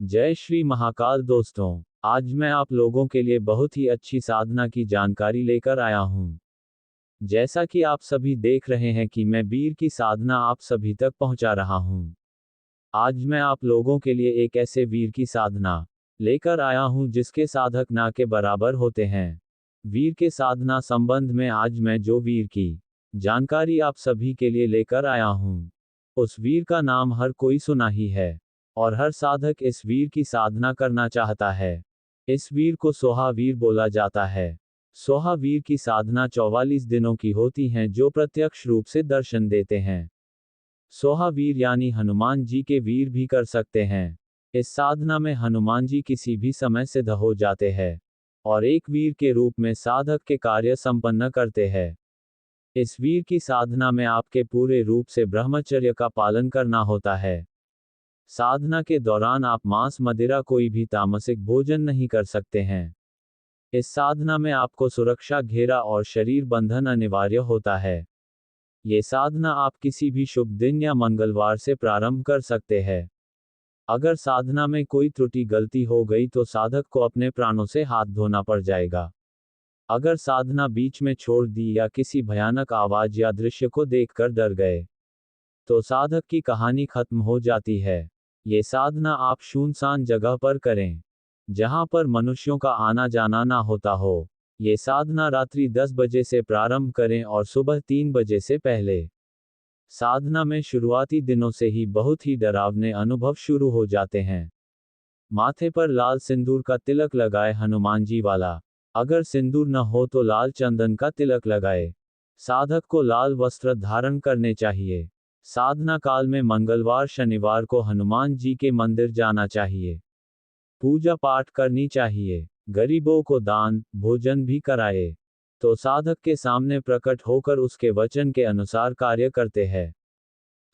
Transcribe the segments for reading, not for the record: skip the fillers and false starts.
जय श्री महाकाल दोस्तों, आज मैं आप लोगों के लिए बहुत ही अच्छी साधना की जानकारी लेकर आया हूँ। जैसा कि आप सभी देख रहे हैं कि मैं वीर की साधना आप सभी तक पहुंचा रहा हूँ। आज मैं आप लोगों के लिए एक ऐसे वीर की साधना लेकर आया हूँ जिसके साधक ना के बराबर होते हैं। वीर के साधना संबंध में आज मैं जो वीर की जानकारी आप सभी के लिए लेकर आया हूँ, उस वीर का नाम हर कोई सुना ही है और हर साधक इस वीर की साधना करना चाहता है। इस वीर को सोहा वीर बोला जाता है। सोहा वीर की साधना 44 दिनों की होती हैं जो प्रत्यक्ष रूप से दर्शन देते हैं। सोहा वीर यानी हनुमान जी के वीर भी कर सकते हैं। इस साधना में हनुमान जी किसी भी समय सिद्ध हो जाते हैं और एक वीर के रूप में साधक के कार्य संपन्न करते हैं। इस वीर की साधना में आपके पूरे रूप से ब्रह्मचर्य का पालन करना होता है। साधना के दौरान आप मांस मदिरा कोई भी तामसिक भोजन नहीं कर सकते हैं। इस साधना में आपको सुरक्षा घेरा और शरीर बंधन अनिवार्य होता है। ये साधना आप किसी भी शुभ दिन या मंगलवार से प्रारंभ कर सकते हैं। अगर साधना में कोई त्रुटि गलती हो गई तो साधक को अपने प्राणों से हाथ धोना पड़ जाएगा। अगर साधना बीच में छोड़ दी या किसी भयानक आवाज या दृश्य को देखकर डर गए तो साधक की कहानी खत्म हो जाती है। ये साधना आप सुनसान जगह पर करें, जहां पर मनुष्यों का आना जाना ना होता हो। ये साधना रात्रि 10 बजे से प्रारंभ करें और सुबह 3 बजे से पहले। साधना में शुरुआती दिनों से ही बहुत ही डरावने अनुभव शुरू हो जाते हैं। माथे पर लाल सिंदूर का तिलक लगाए हनुमान जी वाला। अगर सिंदूर न हो तो लाल चंदन का तिलक लगाए। साधक को लाल वस्त्र धारण करने चाहिए। साधना काल में मंगलवार शनिवार को हनुमान जी के मंदिर जाना चाहिए। पूजा पाठ करनी चाहिए। गरीबों को दान भोजन भी कराए तो साधक के सामने प्रकट होकर उसके वचन के अनुसार कार्य करते हैं।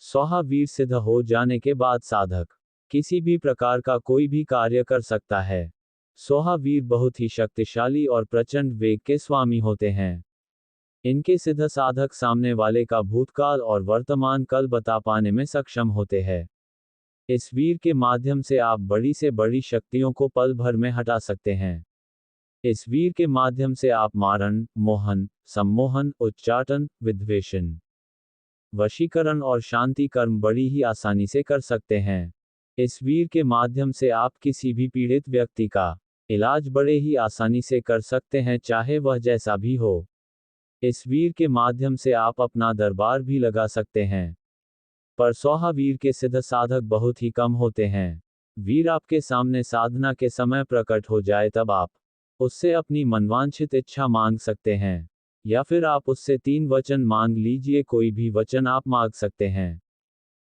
सोहा वीर सिद्ध हो जाने के बाद साधक किसी भी प्रकार का कोई भी कार्य कर सकता है। सोहा वीर बहुत ही शक्तिशाली और प्रचंड वेग के स्वामी होते हैं। इनके सिद्ध साधक सामने वाले का भूतकाल और वर्तमान काल बता पाने में सक्षम होते हैं। इस वीर के माध्यम से आप बड़ी से बड़ी शक्तियों को पल भर में हटा सकते हैं। इस वीर के माध्यम से आप मारण, मोहन, सम्मोहन, उच्चाटन, विद्वेषण, वशीकरण और शांति कर्म बड़ी ही आसानी से कर सकते हैं। इस वीर के माध्यम से आप किसी भी पीड़ित व्यक्ति का इलाज बड़े ही आसानी से कर सकते हैं, चाहे वह जैसा भी हो। इस वीर के माध्यम से आप अपना दरबार भी लगा सकते हैं। पर सोहा वीर के सिद्ध साधक बहुत ही कम होते हैं। वीर आपके सामने साधना के समय प्रकट हो जाए तब आप उससे अपनी मनवांछित इच्छा मांग सकते हैं, या फिर आप उससे 3 वचन मांग लीजिए। कोई भी वचन आप मांग सकते हैं।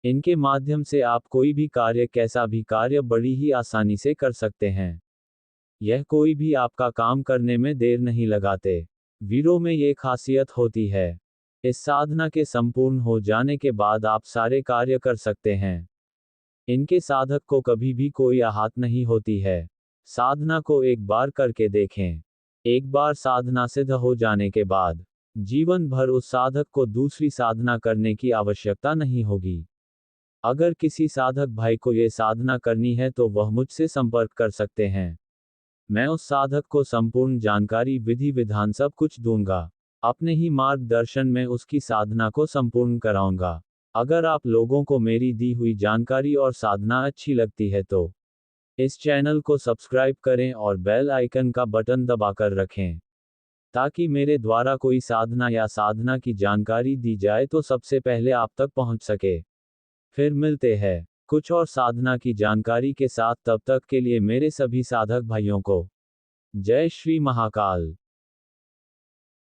इनके माध्यम से आप कोई भी कार्य कैसा भी कार्य बड़ी ही आसानी से कर सकते हैं। यह कोई भी आपका काम करने में देर नहीं लगाते। वीरों में ये खासियत होती है। इस साधना के संपूर्ण हो जाने के बाद आप सारे कार्य कर सकते हैं। इनके साधक को कभी भी कोई आहत नहीं होती है। साधना को एक बार करके देखें। एक बार साधना सिद्ध हो जाने के बाद जीवन भर उस साधक को दूसरी साधना करने की आवश्यकता नहीं होगी। अगर किसी साधक भाई को ये साधना करनी है तो वह मुझसे संपर्क कर सकते हैं। मैं उस साधक को संपूर्ण जानकारी विधि विधान सब कुछ दूंगा। अपने ही मार्गदर्शन में उसकी साधना को संपूर्ण कराऊंगा। अगर आप लोगों को मेरी दी हुई जानकारी और साधना अच्छी लगती है तो इस चैनल को सब्सक्राइब करें और बेल आइकन का बटन दबाकर रखें, ताकि मेरे द्वारा कोई साधना या साधना की जानकारी दी जाए तो सबसे पहले आप तक पहुंच सके। फिर मिलते हैं कुछ और साधना की जानकारी के साथ। तब तक के लिए मेरे सभी साधक भाइयों को जय श्री महाकाल।